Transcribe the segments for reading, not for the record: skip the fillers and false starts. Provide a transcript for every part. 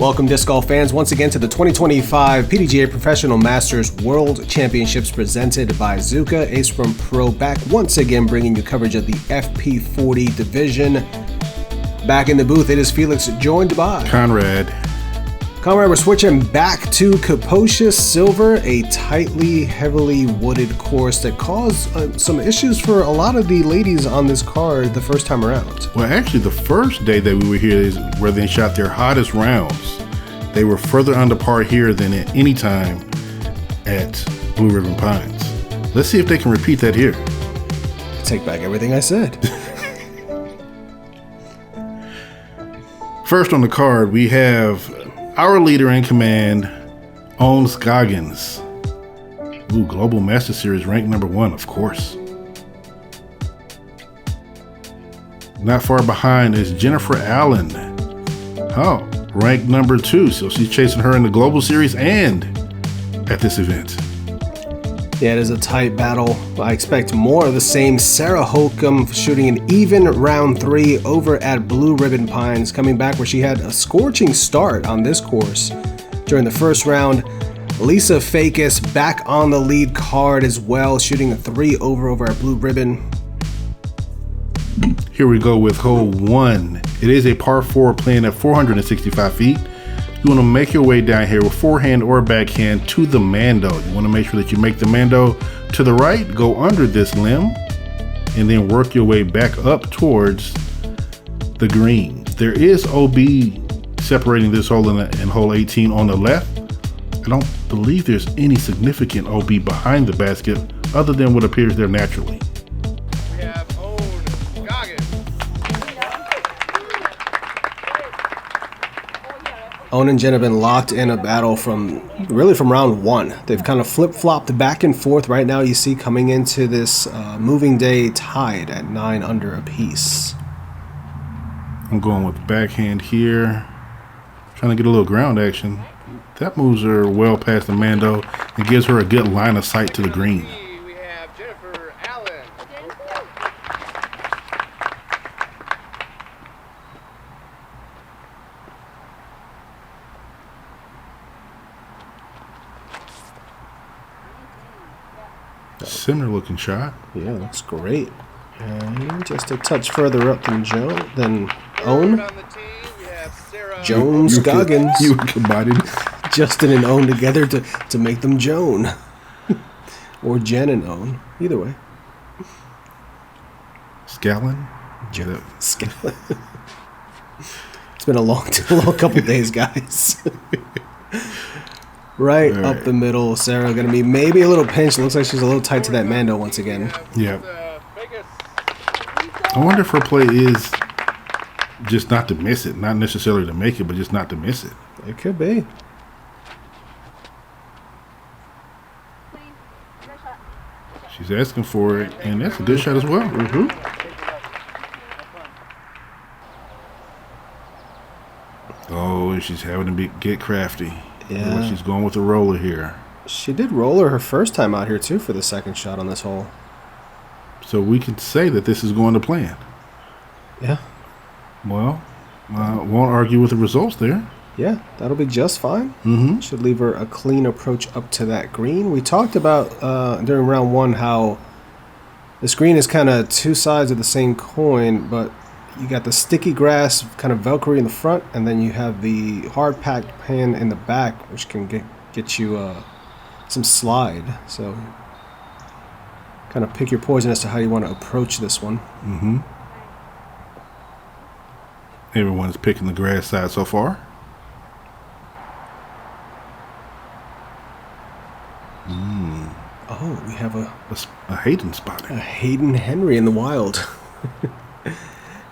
Welcome, disc golf fans, once again to the 2025 PDGA Professional Masters World Championships presented by ZÜCA. Ace Run Pro back once again, bringing you coverage of the FP40 division. Back in the booth, it is Felix, joined by Conrad, we're switching back to Kaposia Silver, a tightly, heavily wooded course that caused some issues for a lot of the ladies on this card the first time around. Well, actually, the first day that we were here is where they shot their hottest rounds. They were further under par here than at any time at Blue Ribbon Pines. Let's see if they can repeat that here. Take back everything I said. First on the card, we have our leader in command, Ohn Scoggins. Ooh, Global Master Series ranked number 1, of course. Not far behind is Jennifer Allen. Oh, ranked number 2. So she's chasing her in the Global Series and at this event. Yeah, it is a tight battle. I expect more of the same. Sarah Hokom shooting an even round 3 over at Blue Ribbon Pines, coming back where she had a scorching start on this course during the first round. Lisa Fajkus back on the lead card as well, shooting a 3 over at Blue Ribbon. Here we go with hole 1. It is a par 4 playing at 465 feet. You want to make your way down here with forehand or backhand to the Mando. You want to make sure that you make the Mando to the right, go under this limb, and then work your way back up towards the green. There is OB separating this hole in hole 18 on the left. I don't believe there's any significant OB behind the basket other than what appears there naturally. We have Ohn Scoggins. Ohn and Jen have been locked in a battle from round 1. They've kind of flip-flopped back and forth. Right now you see coming into this moving day tied at 9 under apiece. I'm going with backhand here. Trying to get a little ground action. That moves her well past the Mando and gives her a good line of sight to the green. We have Jennifer Allen. Similar looking shot. Yeah, looks great. And just a touch further up than Ohn. On the team, we have Sarah. Joan Scoggins. You were combining. Justin and Ohn together to make them Joan. Or Jen and Ohn. Either way. Scallon. Scallon. It's been a long couple days, guys. Right up the middle. Sarah going to be maybe a little pinched. Looks like she's a little tight to that Mando once again. Yeah. I wonder if her play is just not to miss it. Not necessarily to make it, but just not to miss it. It could be. She's asking for it, and that's a good shot as well. Mm-hmm. Oh, she's having to get crafty. Yeah. Well, she's going with the roller here. She did roller her first time out here, too, for the second shot on this hole. So we could say that this is going to plan. Yeah. Well, I won't argue with the results there. Yeah, that'll be just fine. Mm-hmm. Should leave her a clean approach up to that green. We talked about during round 1 how this green is kind of two sides of the same coin, but you got the sticky grass kind of Velcro in the front, and then you have the hard packed pan in the back, which can get you some slide. So kind of pick your poison as to how you want to approach this one. Mm-hmm. Everyone's picking the grass side so far. Oh, we have A Hayden spotting. a Hayden Henry in the wild.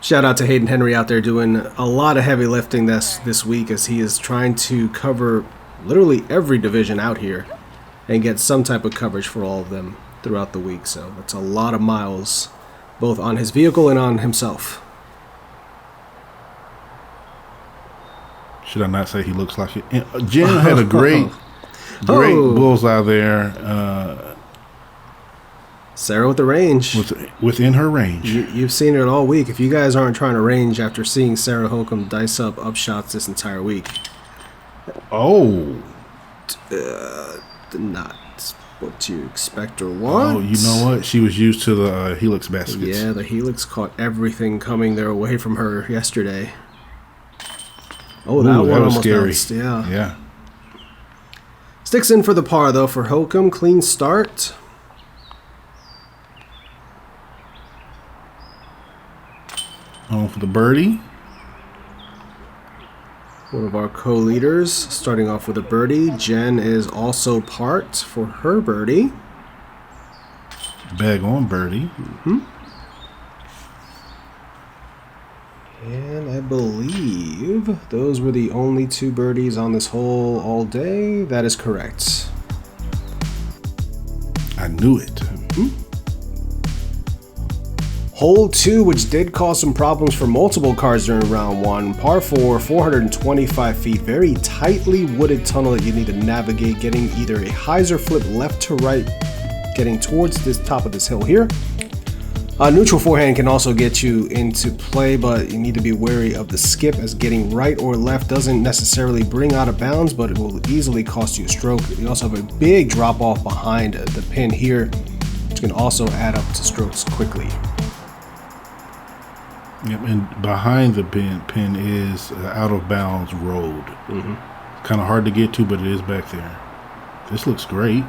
Shout out to Hayden Henry out there doing a lot of heavy lifting this week as he is trying to cover literally every division out here and get some type of coverage for all of them throughout the week. So that's a lot of miles, both on his vehicle and on himself. Should I not say he looks like it? Jen had a great bullseye there. Sarah with the range. Within her range. You've seen it all week. If you guys aren't trying to range after seeing Sarah Hokom dice up shots this entire week, Oh. Not what you expect or want. Oh, you know what? She was used to the helix baskets. Yeah, the helix caught everything coming their way from her yesterday. Oh, Ooh, that one was almost scary. bounced. Yeah. Yeah. Sticks in for the par, though, for Hokom. Clean start. On for the birdie. One of our co-leaders starting off with a birdie. Jen is also part for her birdie. Bag on birdie. And I believe those were the only 2 birdies on this hole all day. That is correct. I knew it. Hole 2, which did cause some problems for multiple cars during round 1. Par 4, 425 feet. Very tightly wooded tunnel that you need to navigate, getting either a hyzer flip left to right, getting towards this top of this hill here. Neutral forehand can also get you into play, but you need to be wary of the skip, as getting right or left doesn't necessarily bring out of bounds, but it will easily cost you a stroke. You also have a big drop off behind the pin here, which can also add up to strokes quickly. Yep, and behind the pin is an out of bounds road. Kind of hard to get to, but it is back there. This looks great.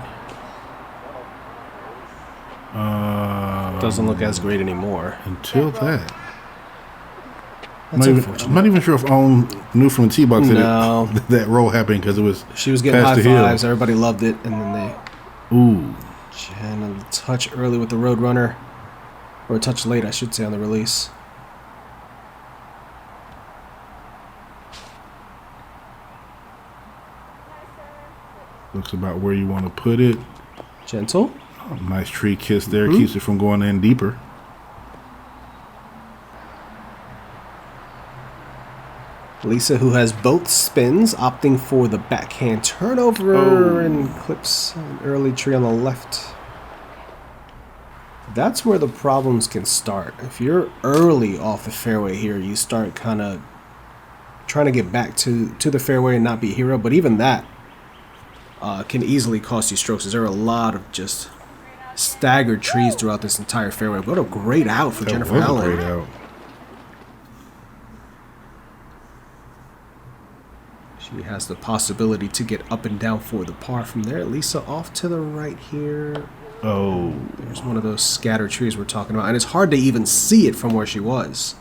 Doesn't look as great anymore. Until that. That's unfortunate. I'm not even sure if Ohn knew from the tee box No. that roll happened, because it was She was getting high past the hill. fives. Everybody loved it, and then they Ooh. Jen a touch early with the road runner, or a touch late, I should say, on the release. Looks about where you want to put it. Gentle. Nice tree kiss there. Keeps it from going in deeper. Lisa, who has both spins, opting for the backhand turnover and clips an early tree on the left. That's where the problems can start. If you're early off the fairway here, you start kind of trying to get back to the fairway and not be a hero. But even that can easily cost you strokes. There are a lot of just staggered trees throughout this entire fairway. What a great out for Jennifer That was a Allen. great out. She has the possibility to get up and down for the par from there. Lisa off to the right here. Oh. There's one of those scattered trees we're talking about. And it's hard to even see it from where she was.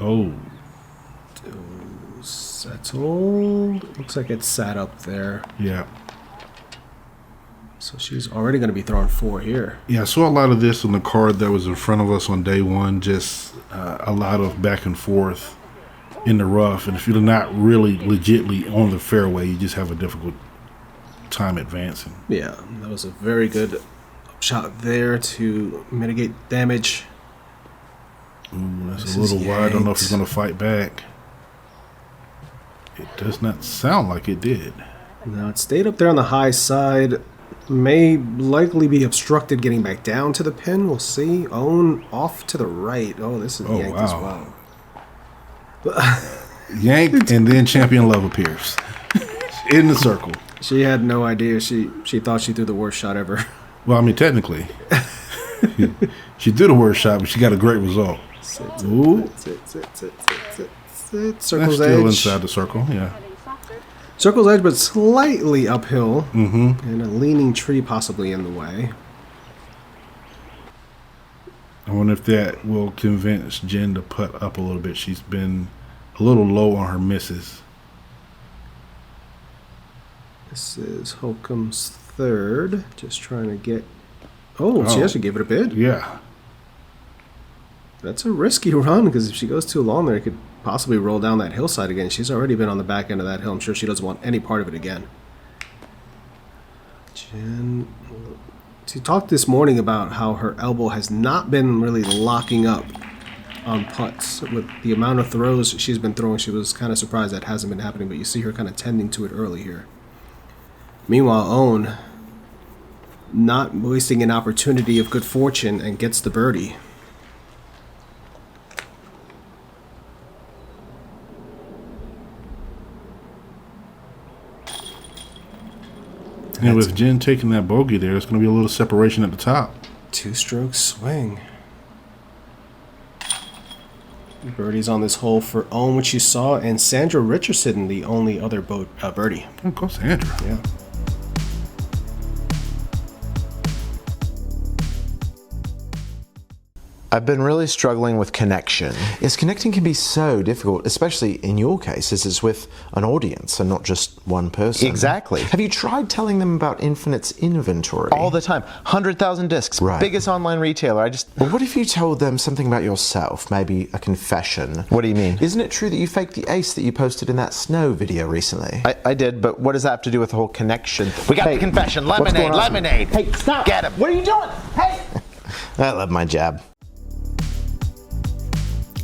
Oh. Settled. Looks like it's sat up there. Yeah. So she's already going to be throwing 4 here. Yeah, I saw a lot of this on the card that was in front of us on day one. Just a lot of back and forth in the rough. And if you're not really legitly on the fairway, you just have a difficult time advancing. Yeah, that was a very good shot there to mitigate damage. Ooh, that's This a little is wide. I don't know if yanked. he's going to fight back. It does not sound like it did. Now it stayed up there on the high side. May likely be obstructed getting back down to the pin. We'll see. Ohn off to the right. Oh, this is Oh, yanked as wow. well. Yanked, and then Champion Love appears in the circle. She had no idea. She thought she threw the worst shot ever. Well, I mean, technically, she did a worse shot, but she got a great result. Ooh. Sit. That's Circle's still edge. inside the circle, yeah. Circle's edge, but slightly uphill. Mm-hmm. And a leaning tree possibly in the way. I wonder if that will convince Jen to putt up a little bit. She's been a little low on her misses. This is Hokom's third. Just trying to get... Oh, she actually gave it a bid. Yeah. That's a risky run, because if she goes too long there, it could possibly roll down that hillside again. She's already been on the back end of that hill. I'm sure she doesn't want any part of it again. Jen... She talked this morning about how her elbow has not been really locking up on putts. With the amount of throws she's been throwing, she was kind of surprised that hasn't been happening, but you see her kind of tending to it early here. Meanwhile, Ohn not wasting an opportunity of good fortune and gets the birdie. And with Jen taking that bogey there, it's going to be a little separation at the top. 2-stroke swing. Birdies on this hole for Ohn, which you saw, and Sandra Richardson, the only other birdie. Oh, go Sandra. Yeah. I've been really struggling with connection. Yes, connecting can be so difficult, especially in your case, as it's with an audience and not just one person. Exactly. Have you tried telling them about Infinite's inventory? All the time. 100,000 discs. Right. Biggest online retailer. Well, what if you told them something about yourself? Maybe a confession. What do you mean? Isn't it true that you faked the ace that you posted in that snow video recently? I did, but what does that have to do with the whole connection? We got the confession. what's going Lemonade, on? lemonade. Hey, stop. Get him. What are you doing? Hey! I love my jab.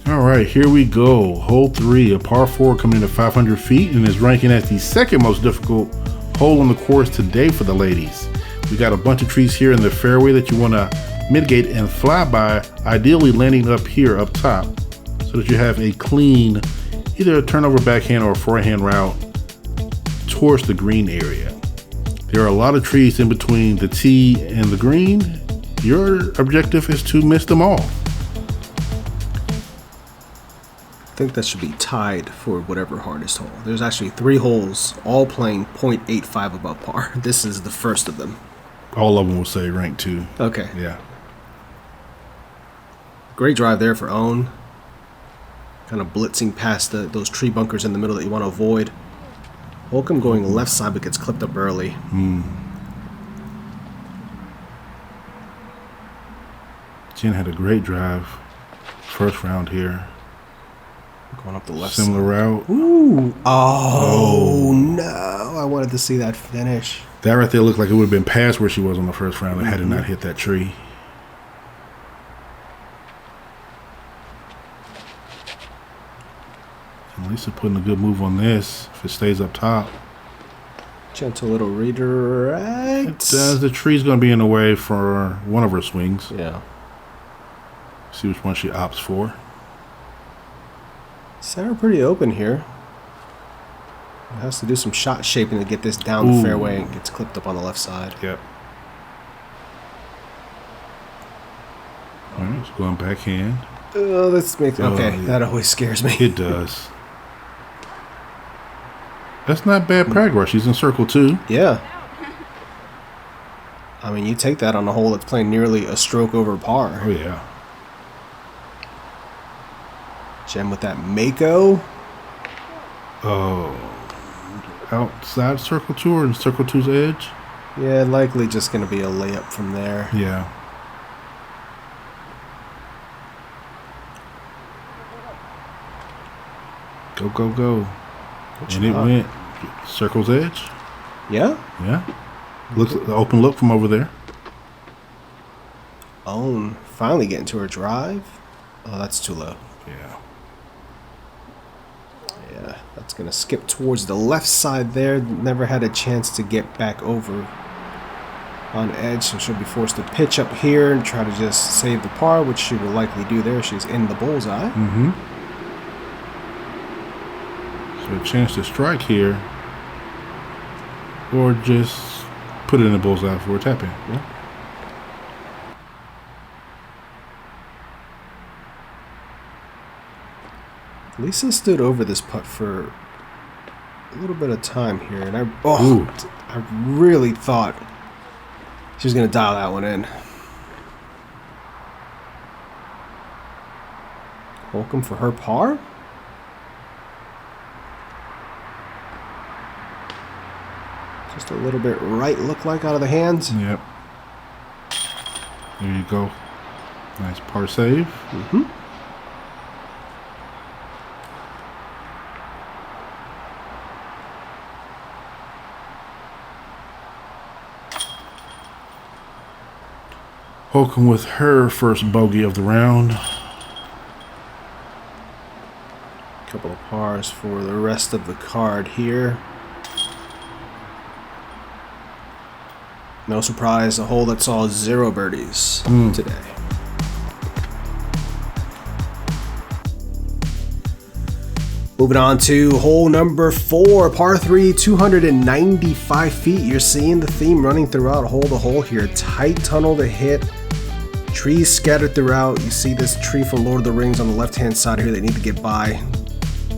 All right, here we go. Hole 3, a par 4 coming in at 500 feet and is ranking as the second most difficult hole on the course today for the ladies. We got a bunch of trees here in the fairway that you want to mitigate and fly by, ideally landing up here up top so that you have a clean, either a turnover backhand or a forehand route towards the green area. There are a lot of trees in between the tee and the green. Your objective is to miss them all. I think that should be tied for whatever hardest hole. There's actually 3 holes, all playing .85 above par. This is the first of them. All of them will say rank 2. Okay. Yeah. Great drive there for Ohn. Kind of blitzing past those tree bunkers in the middle that you want to avoid. Hokom going left side but gets clipped up early. Jen had a great drive first round here. Going up the left Similar side. route. Ooh. Oh, no. I wanted to see that finish. That right there looked like it would have been past where she was on the first round had it not hit that tree. And Lisa putting a good move on this if it stays up top. Gentle little redirect. It does. The tree's going to be in the way for one of her swings. Yeah. See which one she opts for. Sarah pretty open here. Has to do some shot shaping to get this down the fairway and gets clipped up on the left side. Yep. All right, it's going backhand. Oh, let's make okay. Yeah. That always scares me. It does. That's not bad progress. She's in circle 2. Yeah. I mean, you take that on a hole that's playing nearly a stroke over par. Oh yeah. Jen with that Mako. Oh. Outside circle 2 or in circle 2's edge? Yeah, likely just going to be a layup from there. Yeah. Go, go, go. And it went circle's edge. Yeah? Yeah. Looks open look from over there. Ohn finally getting to her drive. Oh, that's too low. Yeah. Yeah, that's going to skip towards the left side there. Never had a chance to get back over on edge, so she'll be forced to pitch up here and try to just save the par, which she will likely do there. She's in the bullseye. So a chance to strike here, or just put it in the bullseye for a tap in. Yeah. Lisa stood over this putt for a little bit of time here, and I really thought she was going to dial that one in. Hokom for her par. Just a little bit right, look like, out of the hands. Yep. There you go. Nice par save. Hokom with her first bogey of the round. Couple of pars for the rest of the card here. No surprise, a hole that saw 0 birdies today. Moving on to hole number 4, par 3, 295 feet. You're seeing the theme running throughout hole to hole here. Tight tunnel to hit. Trees scattered throughout. You see this tree from Lord of the Rings on the left-hand side here that need to get by.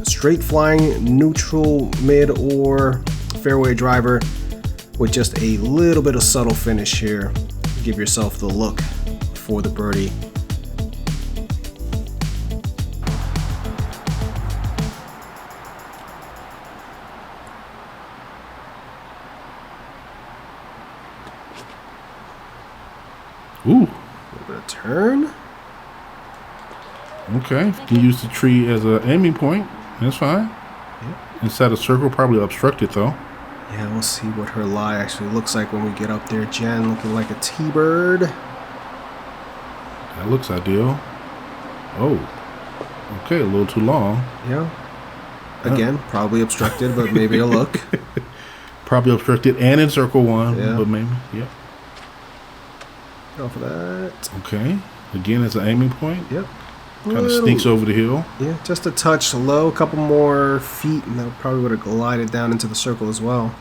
Straight flying, neutral, mid, or fairway driver with just a little bit of subtle finish here. Give yourself the look for the birdie. Ooh. A little bit of turn. Okay. You can use the tree as an aiming point. That's fine. Yep. Inside a circle, probably obstructed though. Yeah, we'll see what her lie actually looks like when we get up there. Jen looking like a T-bird. That looks ideal. Oh. Okay, a little too long. Yeah. Again, probably obstructed, but maybe a look. Probably obstructed and in circle 1, Yeah. but maybe, yeah. Go for that. Okay. Again, it's an aiming point. Yep. Kind of sneaks over the hill. Yeah, just a touch low, a couple more feet, and that probably would have glided down into the circle as well.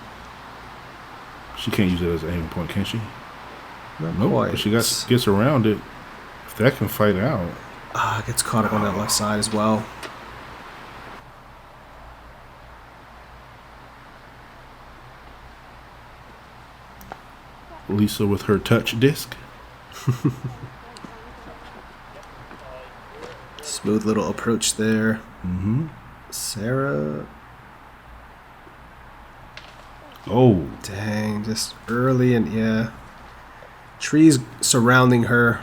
She can't use it as an aiming point, can she? Not Nope. quite. But she gets around it. If that can fight out. Gets caught up on that left side as well. Lisa with her touch disc. Smooth little approach there. Mm-hmm. Sarah. Oh. Dang, just early and yeah. Trees surrounding her.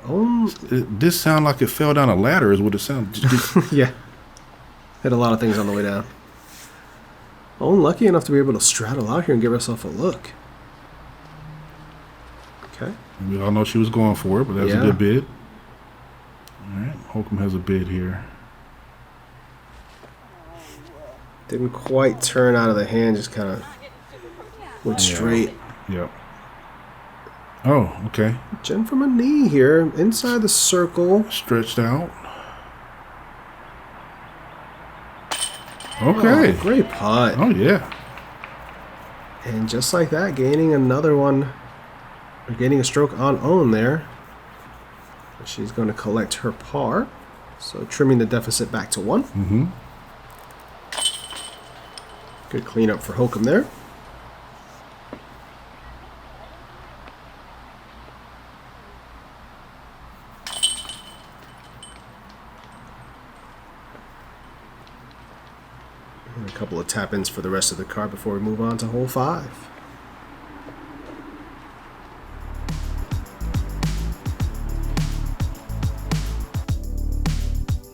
Oh, This sound like it fell down a ladder is what it sounds. yeah. Hit a lot of things on the way down. Oh, lucky enough to be able to straddle out here and give herself a look. Okay. We all know she was going for it, but that's Yeah. a good bid. All right. Hokom has a bid here. Didn't quite turn out of the hand, just kind of went straight. Yep. Oh, okay. Jen from a knee here, inside the circle. Stretched out. Okay. Oh, great putt. Oh, yeah. And just like that, gaining another one, or gaining a stroke on Ohn there. She's going to collect her par. So trimming the deficit back to 1. Mm-hmm. Good cleanup for Hokom there. And a couple of tap-ins for the rest of the card before we move on to hole 5.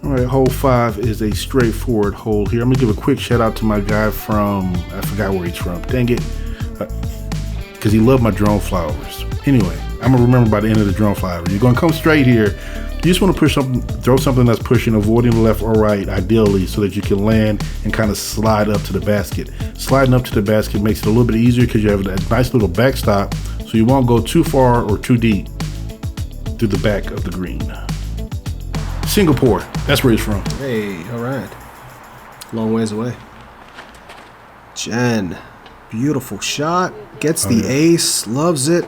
All right, hole 5 is a straightforward hole here. I'm gonna give a quick shout out to my guy from, I forgot where he's from. Dang it. Because he loved my drone flowers. Anyway, I'm gonna remember by the end of the drone flower. You're gonna come straight here. You just want to push something, throw something that's pushing, avoiding the left or right, ideally, so that you can land and kind of slide up to the basket. Sliding up to the basket makes it a little bit easier because you have a nice little backstop, so you won't go too far or too deep through the back of the green. Singapore, that's where he's from. Hey, all right. Long ways away. Jen, beautiful shot. Gets the ace, loves it.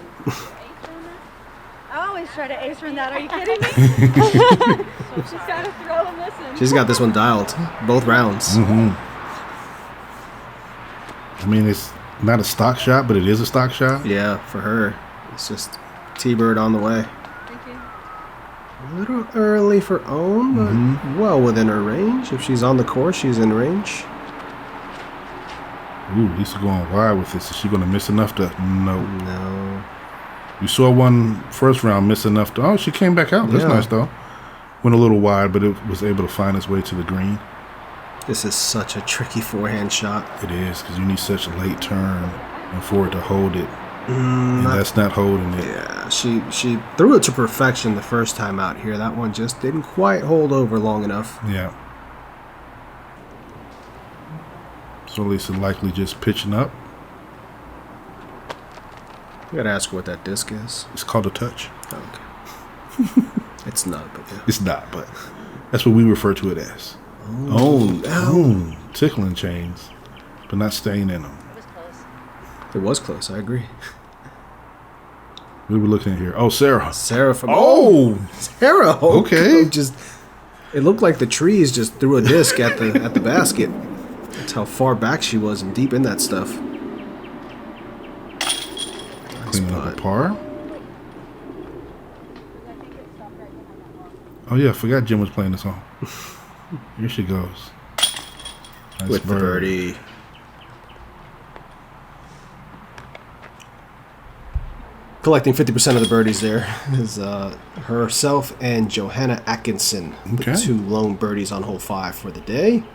I always try to ace run that. Are you kidding me? So she's got to throw and listen. She's got this one dialed, both rounds. I mean, it's not a stock shot, but it is a stock shot. Yeah, for her. It's just T-bird on the way. Thank you. A little early for Ohn, but well within her range. If she's on the course, she's in range. Ooh, Lisa going wide with this. Is she going to miss enough to? No. No. You saw one first round miss enough to. Oh, she came back out. That's Yeah. nice, though. Went a little wide, but it was able to find its way to the green. This is such a tricky forehand shot. It is, because you need such a late turn and for it to hold it. And that's not holding it. Yeah, she threw it to perfection the first time out here. That one just didn't quite hold over long enough. Yeah. So Lisa likely just pitching up. I gotta ask her what that disc is. It's called a touch. Oh, okay. It's not, but yeah. It's not, but That's what we refer to it as. Own tickling chains, but not staying in them. It was close. It was close. I agree. We were looking at here. Oh, Sarah. Sarah from. Oh, Sarah. okay. Just. It looked like the trees just threw a disc at the basket. That's how far back she was and deep in that stuff. Cleaning up a par. Oh yeah, I forgot Jim was playing the song. Here she goes. Nice With the birdie. Collecting 50% of the birdies there is herself and Johanna Atkinson. Okay. The 2 lone birdies on hole 5 for the day.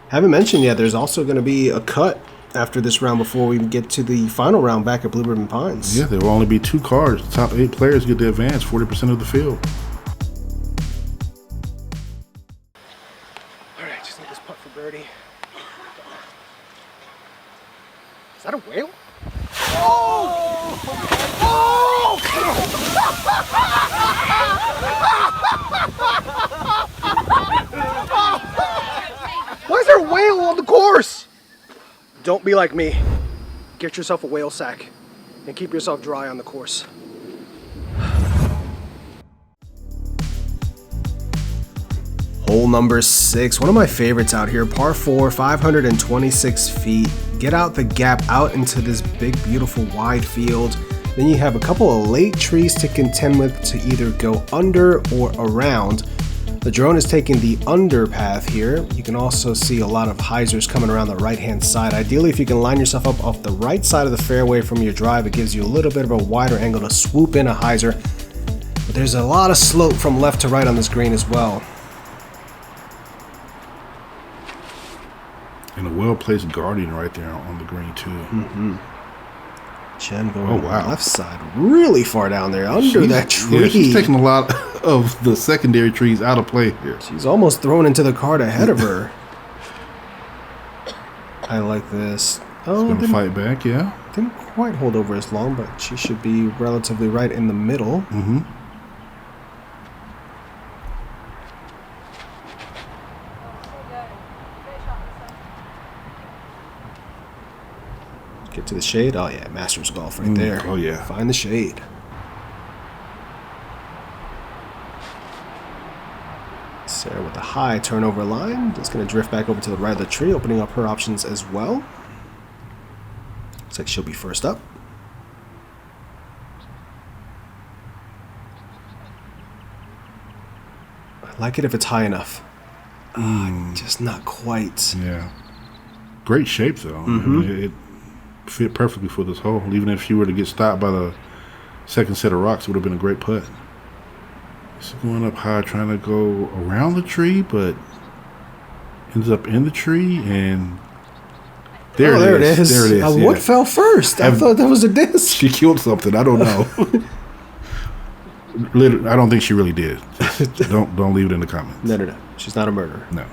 Haven't mentioned yet, there's also going to be a cut after this round before we get to the final round back at Blue Ribbon Pines. Yeah, there will only be 2 cars. The top 8 players get to advance 40% of the field. All right, just need this putt for birdie. Is that a whale? Why is there a whale on the course? Don't be like me. Get yourself a whale sack and keep yourself dry on the course. Hole number 6, one of my favorites out here, par 4, 526 feet. Get out the gap out into this big, beautiful, wide field. Then you have a couple of late trees to contend with to either go under or around. The drone is taking the under path here. You can also see a lot of hyzers coming around the right-hand side. Ideally, if you can line yourself up off the right side of the fairway from your drive, it gives you a little bit of a wider angle to swoop in a hyzer. But there's a lot of slope from left to right on this green as well. And a well-placed guardian right there on the green too. Jen going left side, really far down there, under that tree. Yeah, she's taking a lot of the secondary trees out of play here. She's almost thrown into the cart ahead of her. I like this. Oh, Gonna fight back, yeah. Didn't quite hold over as long, but she should be relatively right in the middle. Mm-hmm. Get to the shade. Oh yeah, Masters golf right there. Oh yeah. Find the shade. Sarah with a high turnover line. Just going to drift back over to the right of the tree, opening up her options as well. Looks like she'll be first up. I like it if it's high enough. Just not quite. Yeah. Great shape though. I mean, it fit perfectly for this hole. Even if she were to get stopped by the second set of rocks, it would have been a great putt. It's going up high, trying to go around the tree, but ends up in the tree, and there it is. There it is. What fell first? I thought that was a disc. She killed something. I don't know. Literally, I don't think she really did. Don't leave it in the comments. No. She's not a murderer. No.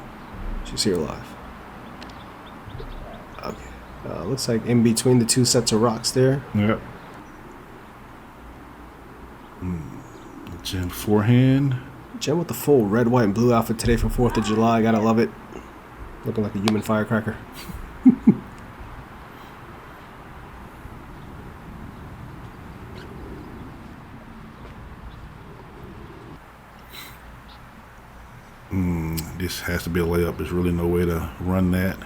She's here alive. Okay. Looks like in between the 2 sets of rocks there. Yep. Jen forehand. Jen with the full red, white, and blue outfit today for 4th of July. Gotta love it. Looking like a human firecracker. This has to be a layup. There's really no way to run that.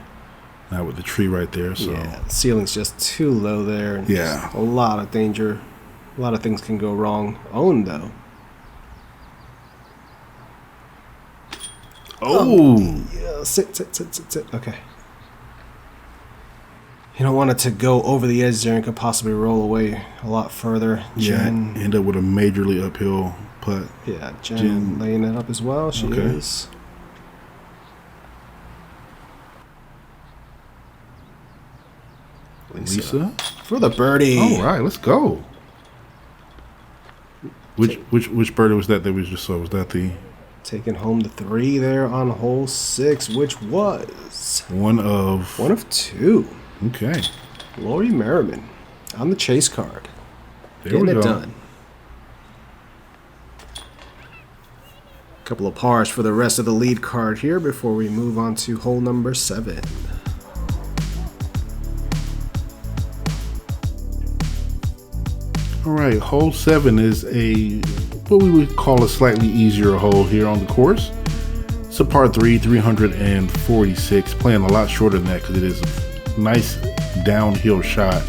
Not with the tree right there. So yeah, the ceiling's just too low there. And yeah. A lot of danger. A lot of things can go wrong. Ohn, though. Oh. Yeah, sit. Okay. You don't want it to go over the edge there and could possibly roll away a lot further. Jen, end up with a majorly uphill putt. Yeah, Jen laying it up as well. She is. Lisa for the birdie. All right, let's go. Which birdie was that we just saw? Was that the taking home the 3 there on hole 6, which was one of 2. Okay. Lori Merriman on the chase card. There we go. Getting it done. Couple of pars for the rest of the lead card here before we move on to hole number 7. All right, hole 7 is what we would call a slightly easier hole here on the course. It's a par 3, 346, playing a lot shorter than that because it is a nice downhill shot.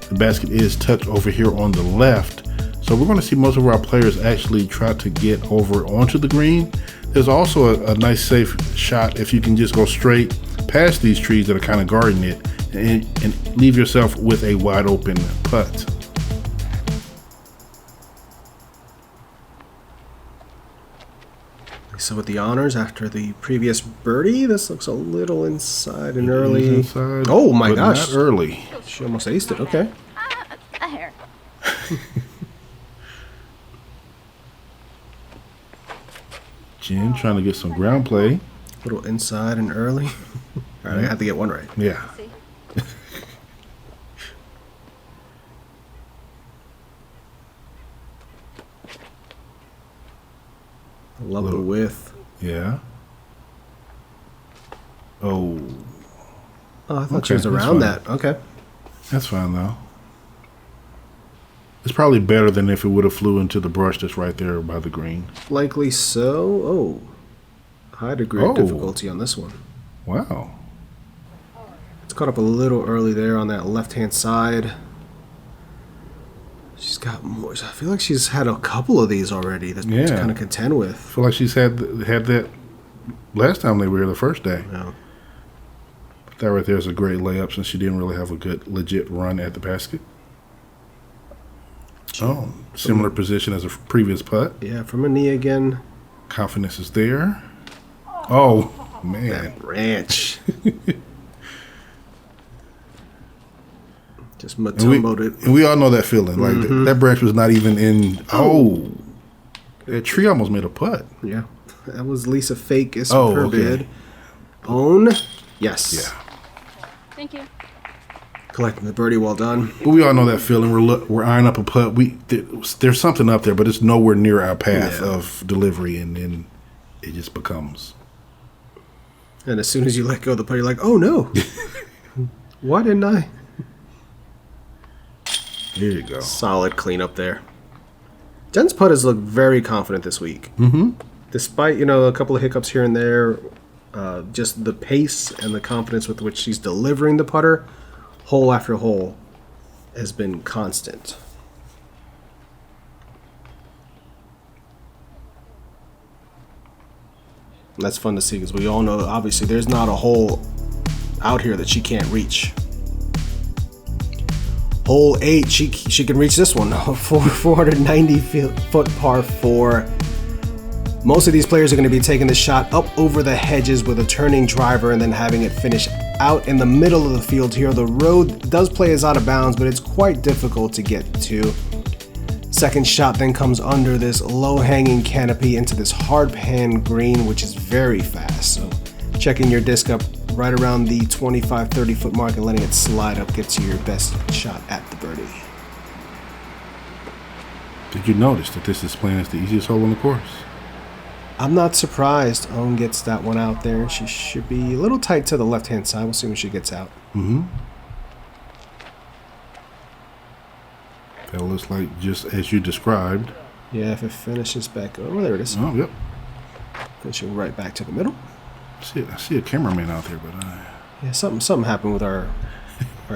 The basket is tucked over here on the left, so we're going to see most of our players actually try to get over onto the green. There's also a nice safe shot if you can just go straight past these trees that are kind of guarding it and leave yourself with a wide open putt. So with the honors after the previous birdie, this looks a little inside and early. Inside, oh my but gosh. not early. She almost aced it. Okay. A hair. Jen trying to get some ground play. A little inside and early. All right, I have to get one right. Yeah. See? I love the width. Yeah. Oh. Oh, I thought Okay, she was that's around fine. that. Okay. That's fine though. It's probably better than if it would have flew into the brush that's right there by the green. Likely so. Oh. High degree of Oh. difficulty on this one. Wow. It's caught up a little early there on that left-hand side. She's got more. I feel like she's had a couple of these already to Yeah. kind of contend with. I feel like she's had that last time they were here the first day. Yeah. That right there is a great layup since she didn't really have a good legit run at the basket. Oh, similar position as a previous putt. Yeah, from a knee again. Confidence is there. Oh, man. That ranch. Just matumboed it. And we all know that feeling. Like that branch was not even in. Oh, that tree almost made a putt. Yeah. That was Lisa Fake is Oh, her okay. bid. Own. Yes. Yeah. Thank you. Collecting the birdie, well done. But we all know that feeling. We're eyeing up a putt. There's something up there, but it's nowhere near our path Yeah. of delivery, and then it just becomes. And as soon as you let go of the putt, you're like, oh no. Why didn't I? There you go. Solid cleanup there. Jen's putt has looked very confident this week. Mm-hmm. Despite, a couple of hiccups here and there, just the pace and the confidence with which she's delivering the putter, hole after hole, has been constant. And that's fun to see because we all know, obviously, there's not a hole out here that she can't reach. Hole 8, she can reach this one. 490-foot par 4. Most of these players are going to be taking the shot up over the hedges with a turning driver and then having it finish out in the middle of the field here. The road does play as out of bounds, but it's quite difficult to get to. Second shot then comes under this low-hanging canopy into this hard pan green, which is very fast. So checking your disc up right around the 25-30 foot mark and letting it slide up gets you your best shot at the birdie. Did you notice that this is playing as the easiest hole on the course? I'm not surprised Ohn gets that one out there. She should be a little tight to the left-hand side. We'll see when she gets out. Mm-hmm. That looks like just as you described. Yeah, if it finishes back over, there it is. Oh, yep. Finishing right back to the middle. I see a cameraman out there, but Yeah, something happened with our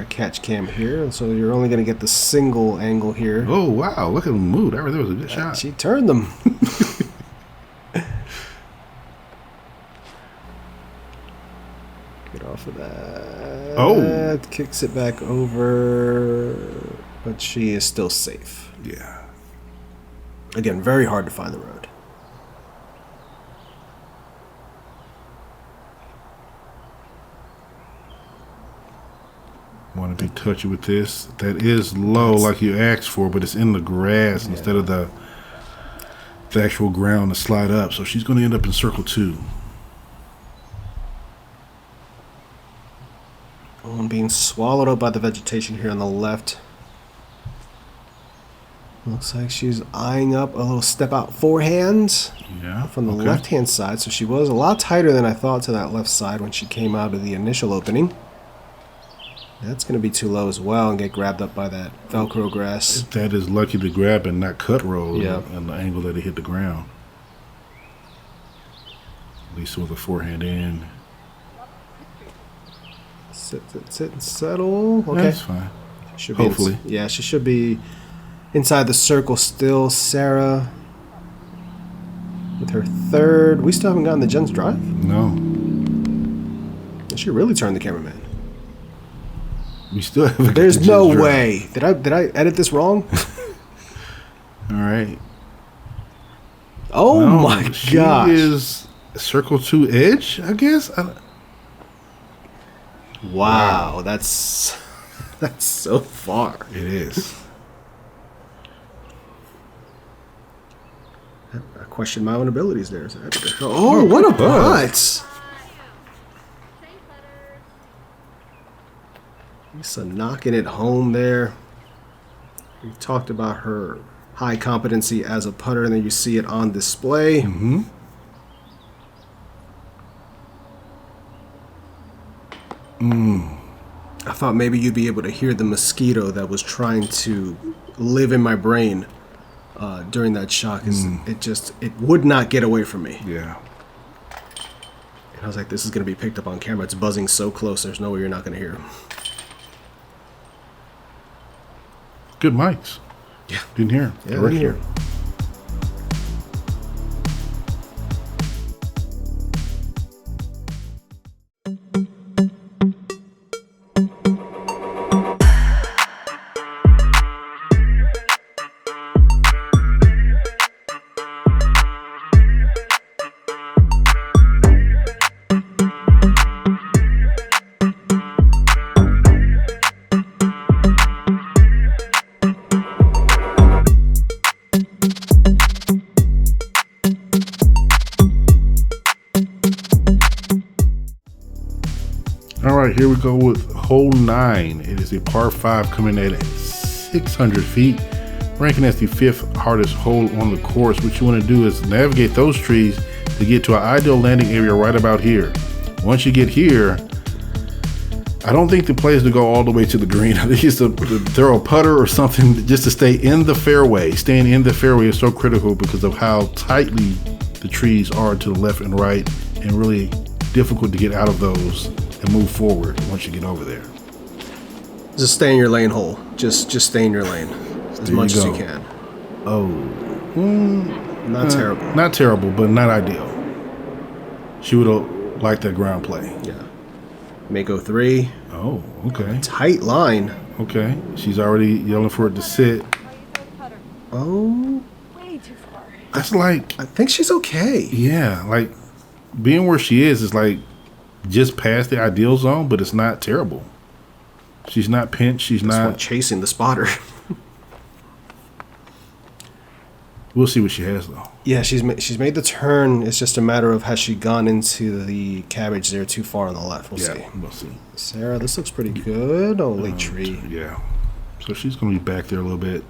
catch cam here, so you're only going to get the single angle here. oh wow, look at him move. That right there was a good shot. She turned them. Get off of that. Oh. Kicks it back over, but she is still safe. Yeah. Again, very hard to find the road. Want to be touchy with this. That is low like you asked for, but it's in the grass instead of the actual ground to slide up. So she's going to end up in circle 2. Ohn being swallowed up by the vegetation here on the left. Looks like she's eyeing up a little step out forehand Yeah. from the okay. left-hand side. So she was a lot tighter than I thought to that left side when she came out of the initial opening. That's going to be too low as well and get grabbed up by that Velcro grass. That is lucky to grab and not cut roll Yeah. and the angle that it hit the ground. At least with a forehand in. Sit and settle. Okay. That's fine. Should Hopefully. Be yeah, she should be inside the circle still. Sarah with her third. We still haven't gotten the Jen's drive. No. She really turned the cameraman. We still haven't. There's got the no Jen's drive. way. Did I edit this wrong? All right. Oh No, my she gosh. is circle 2 edge, I guess. Wow, that's so far. It is. I question my own abilities there. Oh, what a putt! Lisa knocking it home there. We talked about her high competency as a putter, and then you see it on display. Mm-hmm. I thought maybe you'd be able to hear the mosquito that was trying to live in my brain during that shot. 'Cause it would not get away from me. Yeah. And I was like, this is going to be picked up on camera. It's buzzing so close, there's no way you're not going to hear him. Good mics. Yeah. Didn't hear him. Yeah, right here. All right, here we go with hole 9. It is a par 5 coming in at 600 feet, ranking as the 5th hardest hole on the course. What you want to do is navigate those trees to get to an ideal landing area right about here. Once you get here, I don't think the play is to go all the way to the green. I think it's to throw a putter or something just to stay in the fairway. Staying in the fairway is so critical because of how tightly the trees are to the left and right, and really difficult to get out of those and move forward once you get over there. Just stay in your lane hole. Just stay in your lane as There much you as you go. can. Oh, Not terrible. not terrible, but not ideal. She would have liked that ground play. Yeah. Mako 3. Oh, okay, Tight line. okay. She's already yelling for it to sit. Oh, Way too far. That's like, I think she's okay. yeah, like being where she is like just past the ideal zone, but it's not terrible. She's not pinched. She's This one not. chasing the spotter. We'll see what she has though. Yeah, she's made the turn. It's just a matter of has she gone into the cabbage there too far on the left. We'll see. We'll see. Sarah, this looks pretty good. Holy tree. Yeah. So she's gonna be back there a little bit.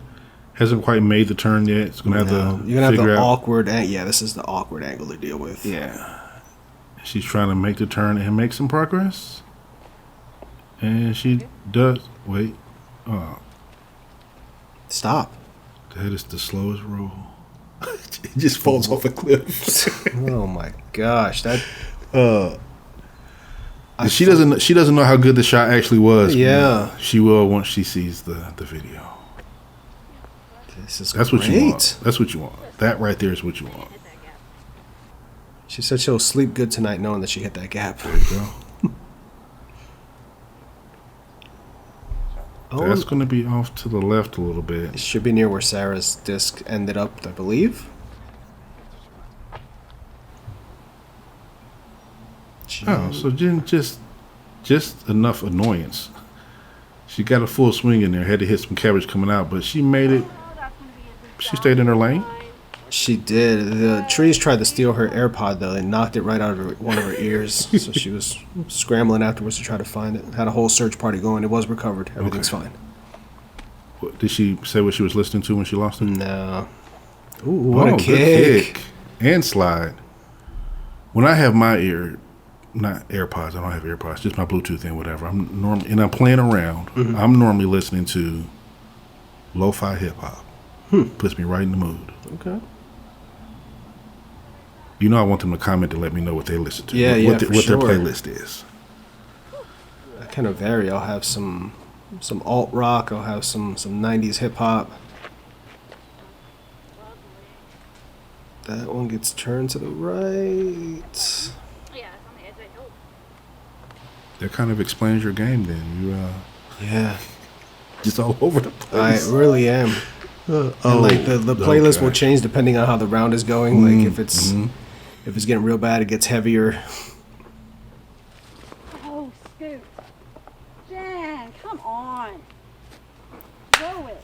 Hasn't quite made the turn yet. It's gonna have No, to you're gonna have figure the out. awkward. Yeah, this is the awkward angle to deal with. Yeah. She's trying to make the turn and make some progress. And she does. Wait. Stop. That is the slowest roll. It just falls off a cliff. Oh my gosh, that. She doesn't know how good the shot actually was. Yeah. But she will once she sees the video. This is That's great. what you want. That's what you want. That right there is what you want. She said she'll sleep good tonight knowing that she hit that gap. There you go. Oh, That's going to be off to the left a little bit. it should be near where Sarah's disc ended up, I believe. Oh, so just enough annoyance. She got a full swing in there. Had to hit some cabbage coming out, but she made it. She stayed in her lane. She did. The trees tried to steal her AirPod, though. They knocked it right out of one of her ears. So she was scrambling afterwards to try to find it. Had a whole search party going. It was recovered. Everything's Okay. fine. Did she say what she was listening to when she lost it? No. Ooh, what a good kick. And slide. When I have my not AirPods, I don't have AirPods, just my Bluetooth and whatever. And I'm playing around. I'm normally listening to lo-fi hip hop. Puts me right in the mood. Okay. You know, I want them to comment to let me know what they listen to. Yeah, what for sure. their playlist is. I kind of vary. I'll have some alt rock. I'll have some 90s hip hop. That one gets turned to the right. That kind of explains your game then. Yeah. Just all over the place. I really am. And like the playlist will change depending on how the round is going. Like if it's getting real bad, it gets heavier. Oh, Scoot. Jen, come on. Throw it.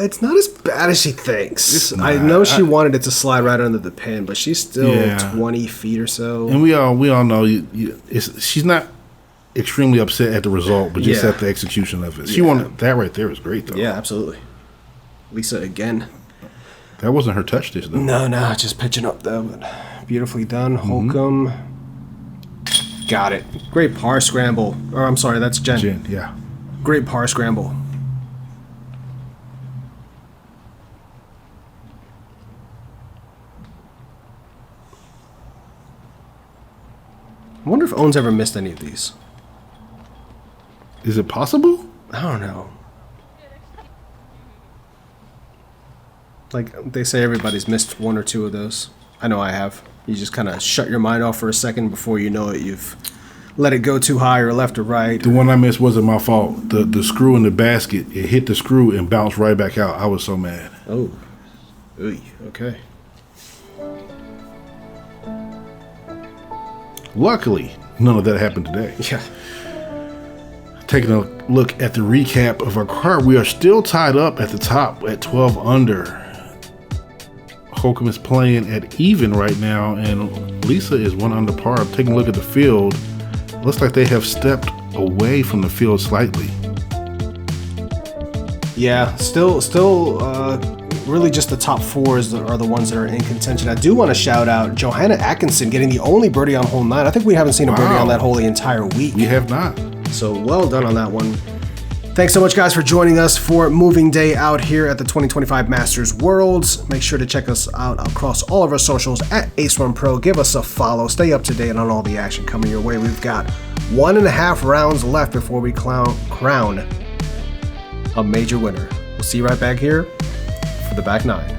It's not as bad as she thinks. It's I not. know she wanted it to slide right under the pin, but she's still Yeah. 20 feet or so. And we all know she's not extremely upset at the result, but just Yeah. at the execution of it. She Yeah. wanted that right there was great though. Yeah, absolutely. Lisa again. That wasn't her touch dish though. No, just pitching up though. But beautifully done. Hokom. Got it. Great par scramble. Or I'm sorry, that's Jen. Jen, yeah. Great par scramble. I wonder if Ohn's ever missed any of these. Is it possible? I don't know. Like they say everybody's missed one or two of those. I know I have. You just kind of shut your mind off for a second before you know it. You've let it go too high or left or right. The one I missed wasn't my fault. The screw in the basket, it hit the screw and bounced right back out. I was so mad. Oh. Oy, okay. Luckily, none of that happened today. Yeah. Taking a look at the recap of our card, we are still tied up at the top at 12 under. Hokom is playing at even right now, and Lisa is 1 under par. Taking a look at the field, looks like they have stepped away from the field slightly. Yeah, still, really just the top four are the ones that are in contention. I do want to shout out Johanna Atkinson getting the only birdie on hole 9. I think we haven't seen a birdie on that hole the entire week. We have not. So well done on that one. Thanks so much, guys, for joining us for moving day out here at the 2025 Masters Worlds. Make sure to check us out across all of our socials at Ace Run Pro. Give us a follow. Stay up to date on all the action coming your way. We've got 1.5 rounds left before we crown a major winner. We'll see you right back here for the back nine.